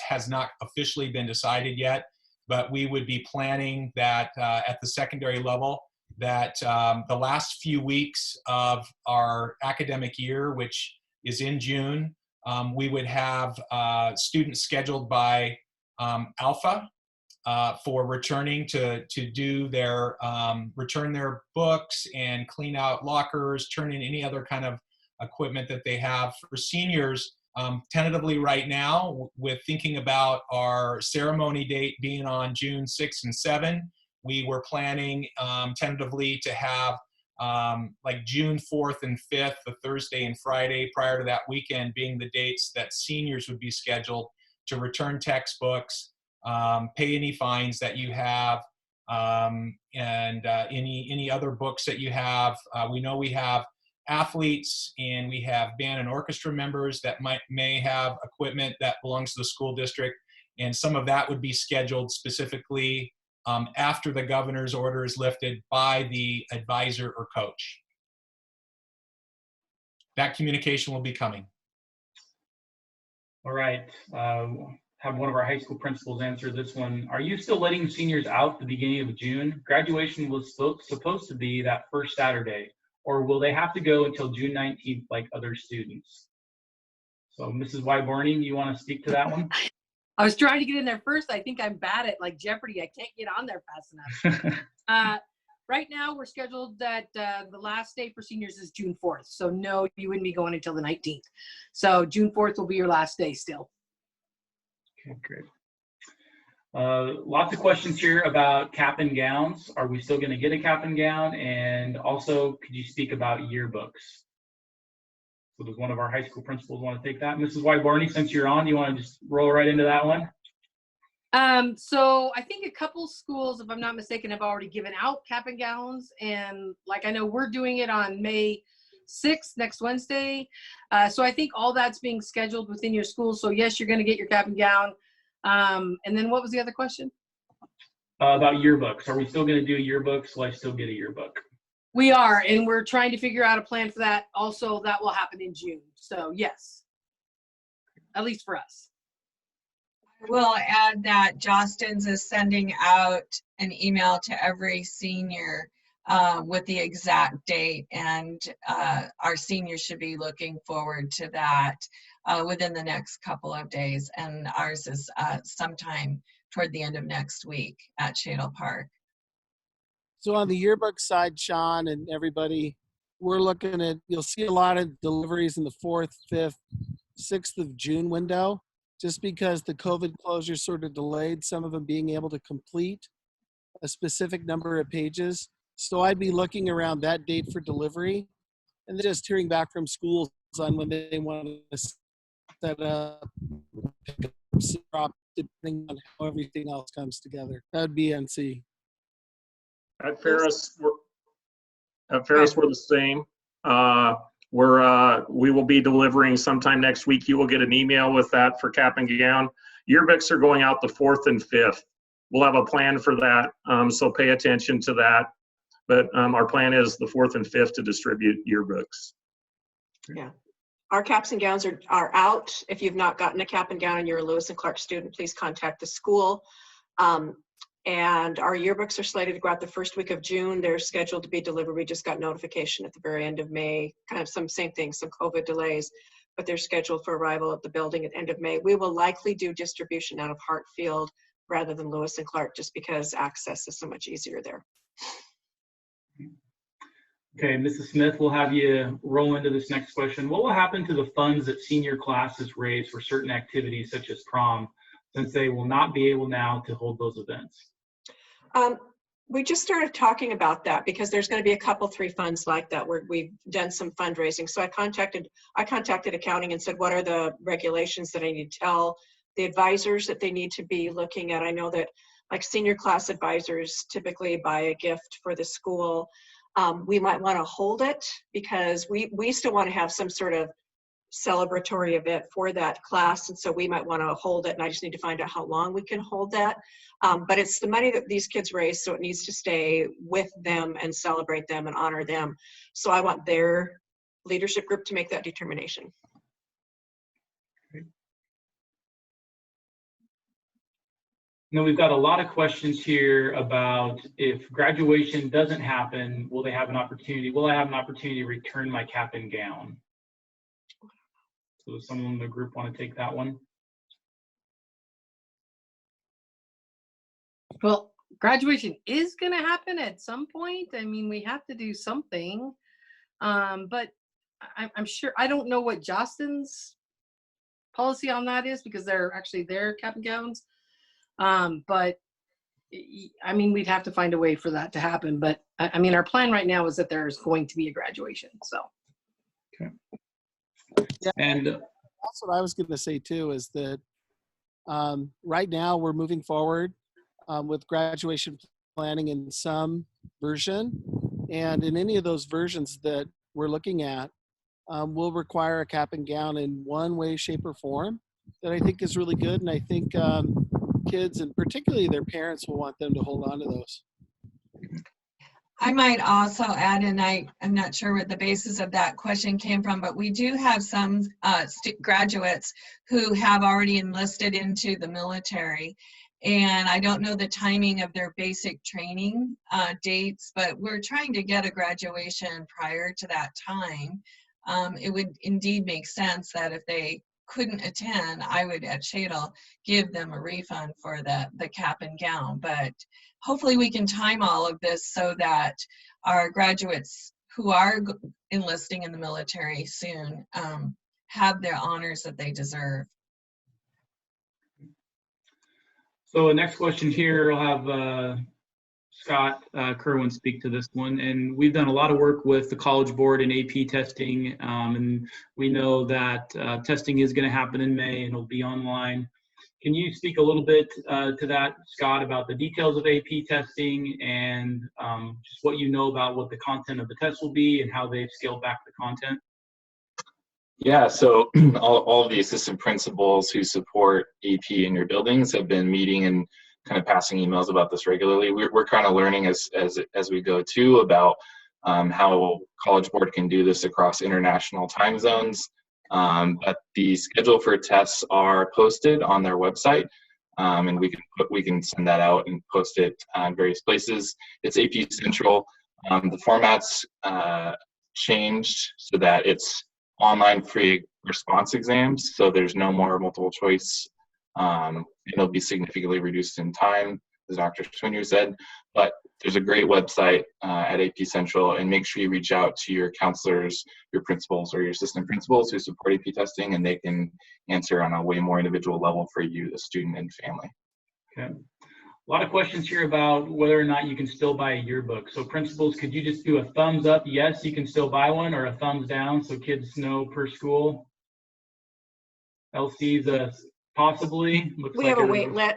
has not officially been decided yet, but we would be planning that at the secondary level, that the last few weeks of our academic year, which is in June, we would have students scheduled by Alpha for returning to do their, return their books and clean out lockers, turn in any other kind of equipment that they have. For seniors, tentatively right now, with thinking about our ceremony date being on June 6 and 7, we were planning tentatively to have like June 4th and 5th, the Thursday and Friday prior to that weekend, being the dates that seniors would be scheduled to return textbooks, pay any fines that you have, and any other books that you have. We know we have athletes and we have band and orchestra members that may have equipment that belongs to the school district, and some of that would be scheduled specifically after the governor's order is lifted by the advisor or coach. That communication will be coming. All right. Have one of our high school principals answer this one. Are you still letting seniors out at the beginning of June? Graduation was supposed to be that first Saturday, or will they have to go until June 19th like other students? So Mrs. Wyborny, you want to speak to that one? I was trying to get in there first. I think I'm bad at like Jeopardy. I can't get on there fast enough. Right now, we're scheduled that the last day for seniors is June 4th. So no, you wouldn't be going until the 19th. So June 4th will be your last day still. Okay, great. Lots of questions here about cap and gowns. Are we still going to get a cap and gown? And also, could you speak about yearbooks? So does one of our high school principals want to take that? Mrs. Wyborny, since you're on, do you want to just roll right into that one? So I think a couple schools, if I'm not mistaken, have already given out cap and gowns. And like I know we're doing it on May 6th, next Wednesday. So I think all that's being scheduled within your school. So yes, you're going to get your cap and gown. And then what was the other question? About yearbooks. Are we still going to do yearbooks? Will I still get a yearbook? We are, and we're trying to figure out a plan for that. Also, that will happen in June. So yes, at least for us. I will add that Jostens is sending out an email to every senior with the exact date, and our seniors should be looking forward to that within the next couple of days. And ours is sometime toward the end of next week at Shadle Park. So on the yearbook side, Sean and everybody, we're looking at, you'll see a lot of deliveries in the 4th, 5th, 6th of June window, just because the COVID closure sort of delayed some of them being able to complete a specific number of pages. So I'd be looking around that date for delivery, and then just hearing back from schools on when they want to set up, pick up, drop, depending on how everything else comes together. That would be NC. At Ferris, we're the same. We will be delivering sometime next week. You will get an email with that for cap and gown. Yearbooks are going out the 4th and 5th. we'll have a plan for that. So pay attention to that. But our plan is the 4th and 5th to distribute yearbooks. Yeah. Our caps and gowns are out. If you've not gotten a cap and gown and you're a Lewis and Clark student, please contact the school. And our yearbooks are slated to go out the first week of June. They're scheduled to be delivered. We just got notification at the very end of May, kind of some same thing, some COVID delays, but they're scheduled for arrival at the building at the end of May. We will likely do distribution out of Hartfield rather than Lewis and Clark, just because access is so much easier there. Okay, Mrs. Smith, we'll have you roll into this next question. What will happen to the funds that senior classes raise for certain activities such as prom, since they will not be able now to hold those events? We just started talking about that because there's going to be a couple, 3 funds like that where we've done some fundraising. So I contacted accounting and said, what are the regulations that I need to tell the advisors that they need to be looking at? I know that like senior class advisors typically buy a gift for the school. We might want to hold it because we still want to have some sort of celebratory event for that class, and so we might want to hold it, and I just need to find out how long we can hold that. But it's the money that these kids raise, so it needs to stay with them and celebrate them and honor them. So I want their leadership group to make that determination. Now, we've got a lot of questions here about if graduation doesn't happen, will I have an opportunity to return my cap and gown? So does someone in the group want to take that one? Well, graduation is going to happen at some point. I mean, we have to do something. But I'm sure, I don't know what Justin's policy on that is because they're actually their cap and gowns. But I mean, we'd have to find a way for that to happen. But I mean, our plan right now is that there's going to be a graduation. So. Okay. Yeah, and that's what I was going to say too, is that right now we're moving forward with graduation planning in some version. And in any of those versions that we're looking at, we'll require a cap and gown in one way, shape, or form that I think is really good. And I think kids and particularly their parents will want them to hold on to those. I might also add, and I'm not sure what the basis of that question came from, but we do have some graduates who have already enlisted into the military. And I don't know the timing of their basic training dates, but we're trying to get a graduation prior to that time. It would indeed make sense that if they couldn't attend, I would at Shadle give them a refund for the cap and gown. But hopefully we can time all of this so that our graduates who are enlisting in the military soon have their honors that they deserve. so the next question here, I'll have Scott Kerwin speak to this one. And we've done a lot of work with the College Board and AP testing. And we know that testing is going to happen in May and it'll be online. Can you speak a little bit to that, Scott, about the details of AP testing and just what you know about what the content of the test will be and how they've scaled back the content? Yeah, so all of the assistant principals who support AP in your buildings have been meeting and kind of passing emails about this regularly. We're kind of learning as we go too about how College Board can do this across international time zones. But the schedule for tests are posted on their website, and we can send that out and post it on various places. It's AP Central. The format's changed so that it's online free response exams, so there's no more multiple choice. It'll be significantly reduced in time, as Dr. Swinyer said, but there's a great website at AP Central, and make sure you reach out to your counselors, your principals, or your assistant principals who support AP testing, and they can answer on a way more individual level for you, the student and family. Okay. A lot of questions here about whether or not you can still buy a yearbook. So principals, could you just do a thumbs up, yes, you can still buy one, or a thumbs down so kids know per school? LC's possibly. Looks We like have a wait list.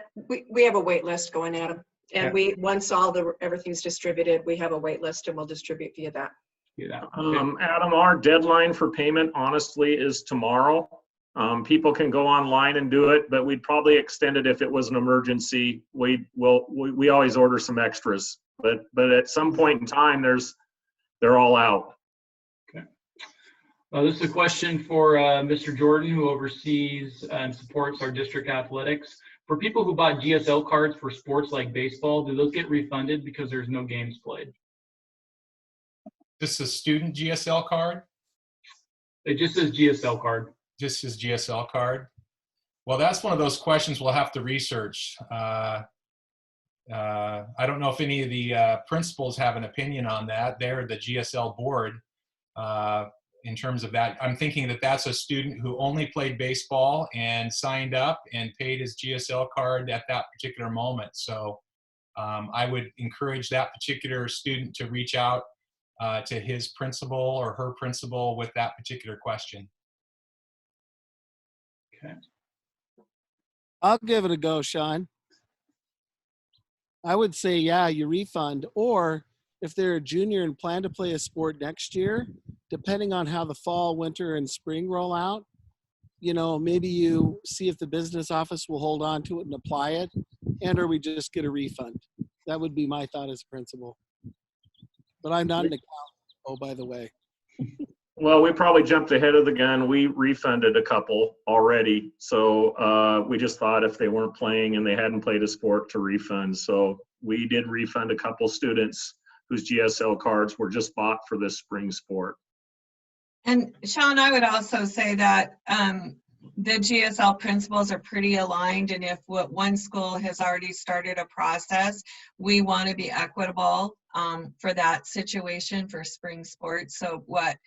We have a wait list going at them, and okay. once everything's distributed, we have a wait list, and we'll distribute via that. Okay. Adam, our deadline for payment honestly is tomorrow. People can go online and do it, but we'd probably extend it if it was an emergency. We always order some extras, but at some point in time, they're all out. Okay. This is a question for Mr. Jordan, who oversees and supports our district athletics. For people who bought GSL cards for sports like baseball, do those get refunded because there's no games played? This is a student GSL card? It just says GSL card. Just his GSL card. Well, that's one of those questions we'll have to research. I don't know if any of the principals have an opinion on that. They're the GSL board in terms of that. I'm thinking that that's a student who only played baseball and signed up and paid his GSL card at that particular moment. So I would encourage that particular student to reach out to his principal or her principal with that particular question. Okay. I'll give it a go, Sean. I would say, yeah, you refund. Or if they're a junior and plan to play a sport next year, depending on how the fall, winter, and spring roll out, you know, maybe you see if the business office will hold on to it and apply it, and or we just get a refund. That would be my thought as a principal. But I'm not an accountant, oh, by the way. Well, we probably jumped ahead of the gun. We refunded a couple already. So we just thought if they weren't playing and they hadn't played a sport to refund. So we did refund a couple students whose GSL cards were just bought for this spring sport. And Sean, I would also say that the GSL principals are pretty aligned, and if one school has already started a process, we want to be equitable for that situation for spring sports. So what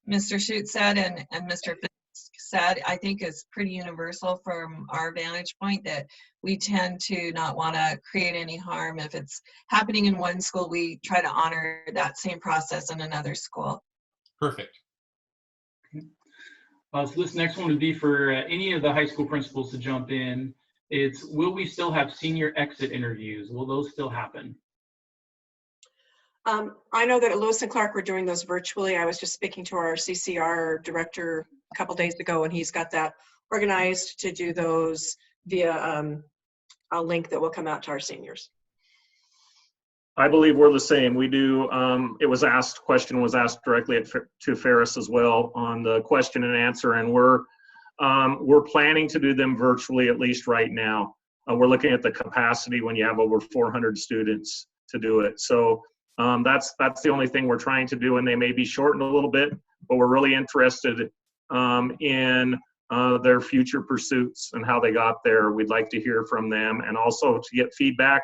Mr. Shute said and Mr. Fisk said, I think is pretty universal from our vantage point, that we tend to not want to create any harm. If it's happening in one school, we try to honor that same process in another school. Perfect. Okay. So this next one would be for any of the high school principals to jump in. It's, will we still have senior exit interviews? Will those still happen? I know that at Lewis and Clark, we're doing those virtually. I was just speaking to our CCR director a couple days ago, and he's got that organized to do those via a link that will come out to our seniors. I believe we're the same. We do, question was asked directly to Ferris as well on the question and answer, and we're planning to do them virtually, at least right now. We're looking at the capacity when you have over 400 students to do it. So that's the only thing we're trying to do, and they may be shortened a little bit, but we're really interested in their future pursuits and how they got there. We'd like to hear from them, and also to get feedback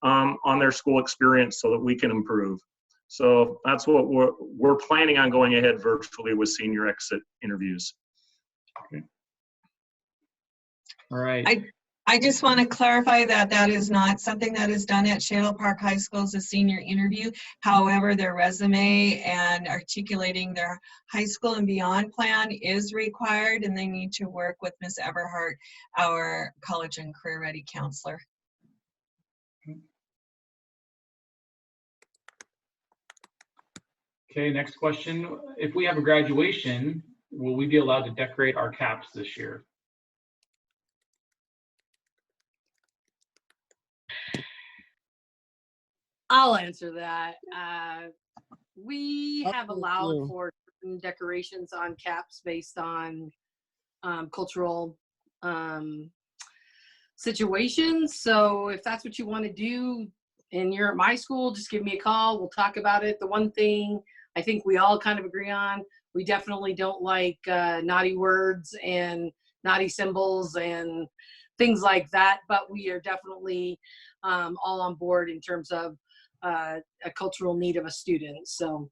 on their school experience so that we can improve. So that's what we're planning on going ahead virtually with senior exit interviews. Okay. All right. I just want to clarify that that is not something that is done at Shadle Park High School's a senior interview. However, their resume and articulating their high school and beyond plan is required, and they need to work with Ms. Everhart, our college and career ready counselor. Okay, next question. If we have a graduation, will we be allowed to decorate our caps this year? I'll answer that. We have allowed for certain decorations on caps based on cultural situations. So if that's what you want to do and you're at my school, just give me a call. We'll talk about it. The one thing I think we all kind of agree on, we definitely don't like naughty words and naughty symbols and things like that, but we are definitely all on board in terms of a cultural need of a student. So.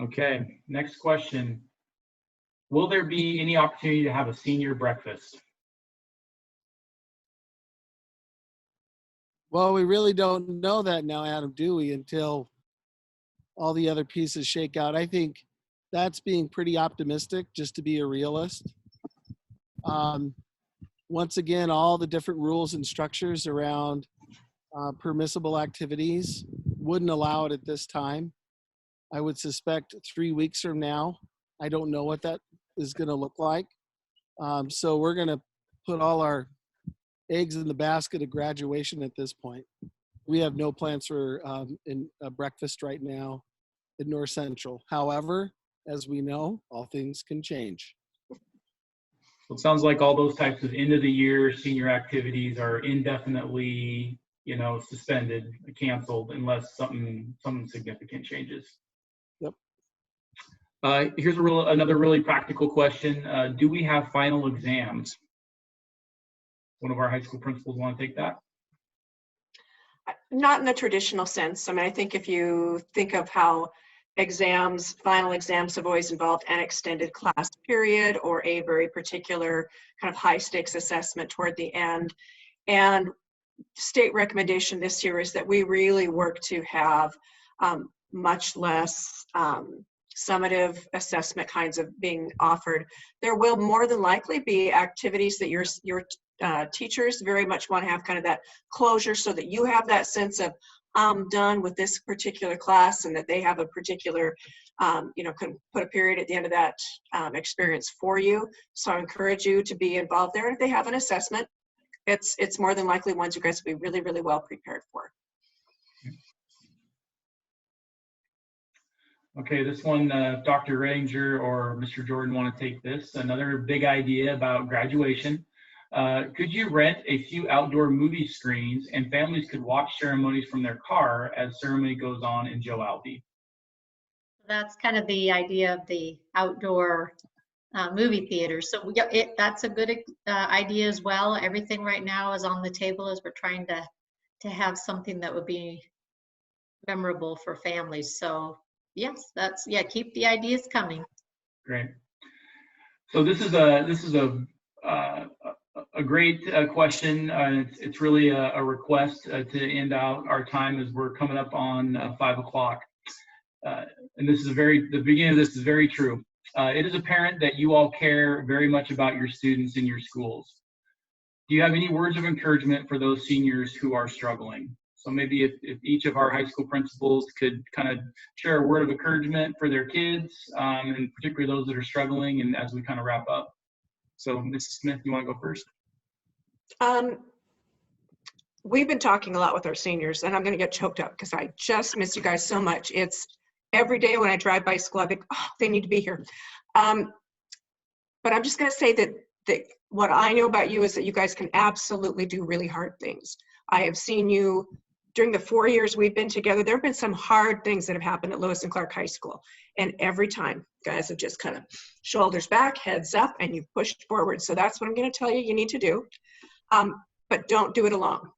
Okay, next question. Will there be any opportunity to have a senior breakfast? Well, we really don't know that now, Adam, do we, until all the other pieces shake out. I think that's being pretty optimistic, just to be a realist. Once again, all the different rules and structures around permissible activities wouldn't allow it at this time. I would suspect 3 weeks from now, I don't know what that is going to look like. So we're going to put all our eggs in the basket of graduation at this point. We have no plans for breakfast right now at North Central. However, as we know, all things can change. So it sounds like all those types of end of the year senior activities are indefinitely, suspended, canceled, unless something significant changes. Yep. Here's another really practical question. Do we have final exams? One of our high school principals want to take that? Not in the traditional sense. I mean, I think if you think of how final exams have always involved an extended class period or a very particular kind of high stakes assessment toward the end. And state recommendation this year is that we really work to have much less summative assessment kinds of being offered. There will more than likely be activities that your teachers very much want to have kind of that closure, so that you have that sense of I'm done with this particular class, and that they have a particular, can put a period at the end of that experience for you. So I encourage you to be involved there. And if they have an assessment, it's more than likely ones you guys will be really, really well prepared for. Okay, this one, Dr. Ranger or Mr. Jordan want to take this. Another big idea about graduation. Could you rent a few outdoor movie screens and families could watch ceremonies from their car as ceremony goes on in Joe Albi? That's kind of the idea of the outdoor movie theater. So that's a good idea as well. Everything right now is on the table as we're trying to have something that would be memorable for families. So yes, keep the ideas coming. Great. So this is a great question. It's really a request to end out our time as we're coming up on 5 o'clock. And the beginning of this is very true. It is apparent that you all care very much about your students in your schools. Do you have any words of encouragement for those seniors who are struggling? So maybe if each of our high school principals could kind of share a word of encouragement for their kids, and particularly those that are struggling, and as we kind of wrap up. So Mrs. Smith, you want to go first? We've been talking a lot with our seniors, and I'm going to get choked up because I just miss you guys so much. It's every day when I drive by school, I think, oh, they need to be here. But I'm just going to say that what I know about you is that you guys can absolutely do really hard things. I have seen you during the 4 years we've been together. There have been some hard things that have happened at Lewis and Clark High School. And every time, guys have just kind of shoulders back, heads up, and you've pushed forward. So that's what I'm going to tell you need to do. But don't do it alone.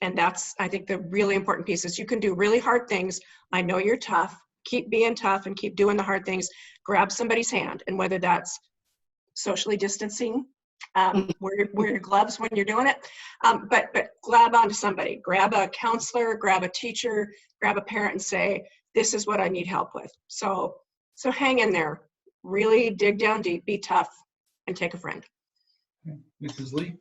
And that's, I think, the really important piece is you can do really hard things. I know you're tough. Keep being tough and keep doing the hard things. Grab somebody's hand. And whether that's socially distancing, wear your gloves when you're doing it, but grab onto somebody. Grab a counselor, grab a teacher, grab a parent and say, this is what I need help with. So hang in there. Really dig down deep, be tough, and take a friend. Mrs. Lee?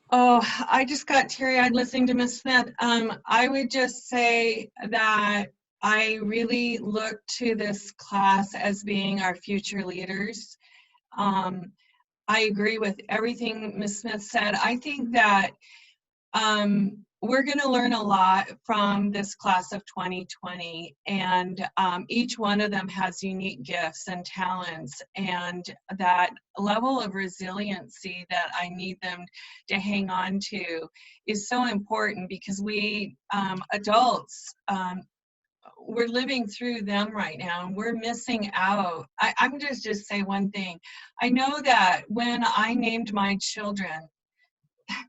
Oh, I just got teary-eyed listening to Ms. Smith. I would just say that I really look to this class as being our future leaders. I agree with everything Ms. Smith said. I think that we're going to learn a lot from this class of 2020, and each one of them has unique gifts and talents, and that level of resiliency that I need them to hang on to is so important, because we adults, we're living through them right now and we're missing out. I'm just say one thing. I know that when I named my children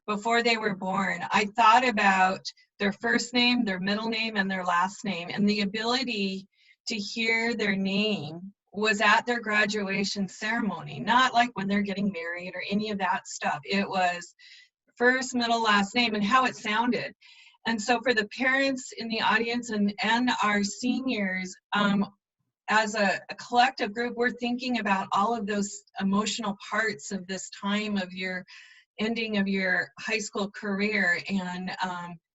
before they were born, I thought about their first name, their middle name, and their last name, and the ability to hear their name was at their graduation ceremony, not like when they're getting married or any of that stuff. It was first, middle, last name, and how it sounded. And so for the parents in the audience and our seniors, as a collective group, we're thinking about all of those emotional parts of this time of your ending of your high school career, and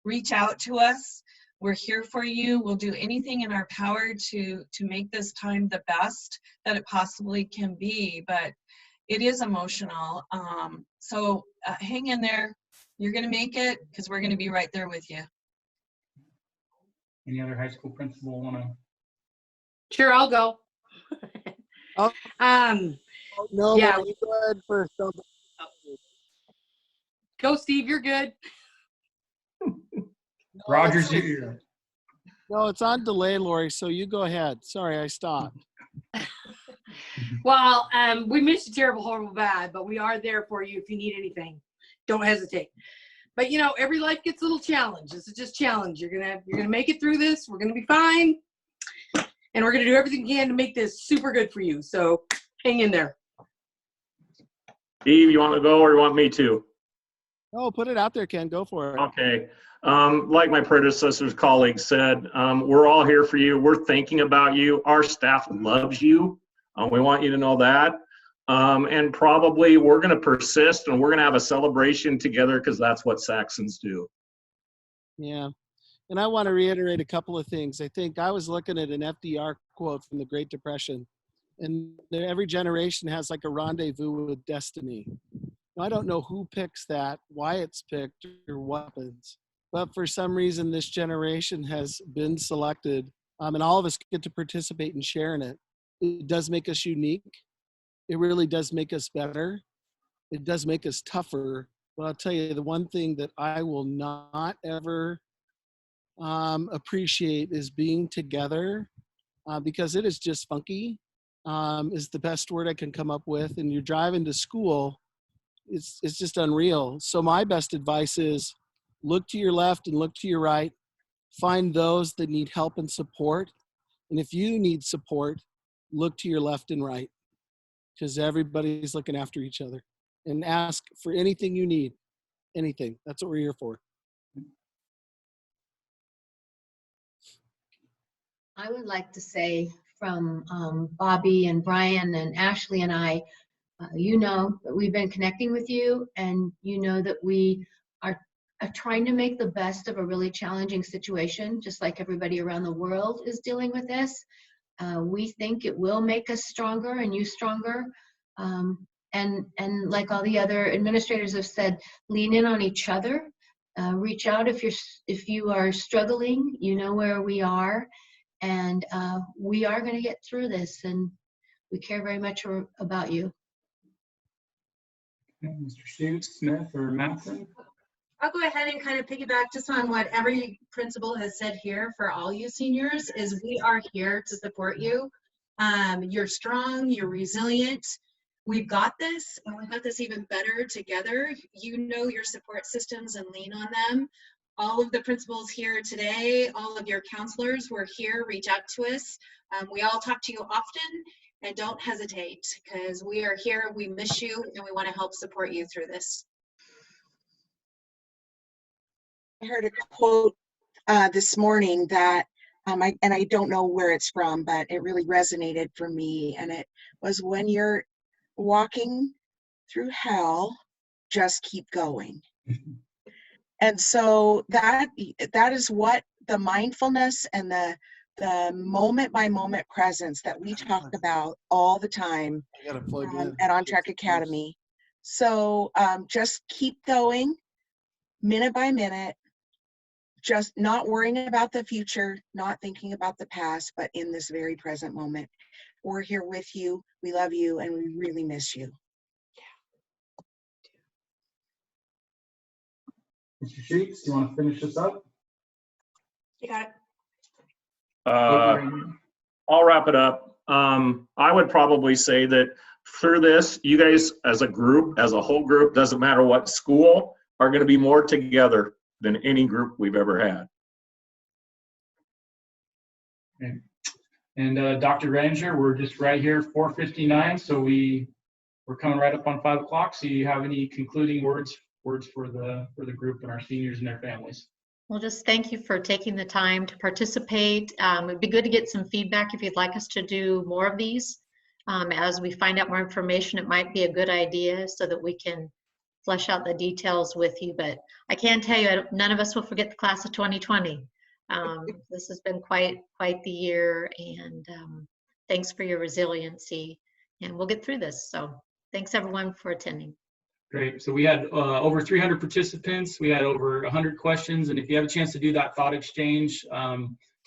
reach out to us We're here for you. We'll do anything in our power to make this time the best that it possibly can be, but it is emotional. So hang in there. You're going to make it, because we're going to be right there with you. Any other high school principal want to? Sure, I'll go. Oh, no, yeah. Lori, you go ahead first. Go, Steve, you're good. Rogers, No, it's on delay, Lori, so you go ahead. Sorry, I stopped. Well, we miss you terrible, horrible, bad, but we are there for you if you need anything. Don't hesitate. But you know, every life gets a little challenge. This is just challenge. You're gonna make it through this. We're gonna be fine, and we're gonna do everything we can to make this super good for you. So hang in there. Steve, you want to go or you want me to? Oh, put it out there, Ken. Go for it. Okay. Like my predecessor's colleagues said, we're all here for you. We're thinking about you. Our staff loves you. We want you to know that. And probably we're going to persist and we're going to have a celebration together because that's what Saxons do. Yeah. And I want to reiterate a couple of things. I think I was looking at an FDR quote from the Great Depression, and every generation has like a rendezvous with destiny. I don't know who picks that, why it's picked, or what happens. But for some reason, this generation has been selected, and all of us get to participate and share in it. It does make us unique. It really does make us better. It does make us tougher. But I'll tell you, the one thing that I will not ever appreciate is being together, because it is just funky, is the best word I can come up with. And you're driving to school, it's just unreal. So my best advice is look to your left and look to your right. Find those that need help and support. And if you need support, look to your left and right, because everybody's looking after each other. And ask for anything you need. Anything. That's what we're here for. I would like to say from Bobby and Brian and Ashley and I, you know that we've been connecting with you, and you know that we are trying to make the best of a really challenging situation, just like everybody around the world is dealing with this. We think it will make us stronger and you stronger. And like all the other administrators have said, lean in on each other. Reach out if you are struggling. You know where we are, and we are going to get through this, and we care very much about you. Mr. Schutz, Smith, or Matson? I'll go ahead and kind of piggyback just on what every principal has said here for all you seniors is we are here to support you. You're strong, you're resilient. We've got this, and we've got this even better together. You know your support systems and lean on them. All of the principals here today, all of your counselors were here, reach out to us. We all talk to you often, and don't hesitate, because we are here, we miss you, and we want to help support you through this. I heard a quote this morning that, I don't know where it's from, but it really resonated for me. And it was, when you're walking through hell, just keep going. And so that is what the mindfulness and the moment by moment presence that we talk about all the time at On Track Academy. So just keep going minute by minute, just not worrying about the future, not thinking about the past, but in this very present moment. We're here with you. We love you, and we really miss you. Mr. Sheets, you want to finish this up? You got it. I'll wrap it up. I would probably say that through this, you guys as a group, as a whole group, doesn't matter what school, are going to be more together than any group we've ever had. Okay. And Dr. Ranger, we're just right here, 4:59, so we're coming right up on 5 o'clock. So you have any concluding words for the group and our seniors and their families? Well, just thank you for taking the time to participate. It'd be good to get some feedback if you'd like us to do more of these. As we find out more information, it might be a good idea so that we can flesh out the details with you. But I can tell you, none of us will forget the class of 2020. This has been quite the year, and thanks for your resiliency. And we'll get through this. So thanks everyone for attending. Great. So we had over 300 participants. We had over 100 questions. And if you have a chance to do that thought exchange,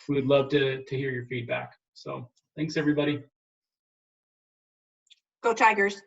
we would love to hear your feedback. So thanks, everybody. Go Tigers.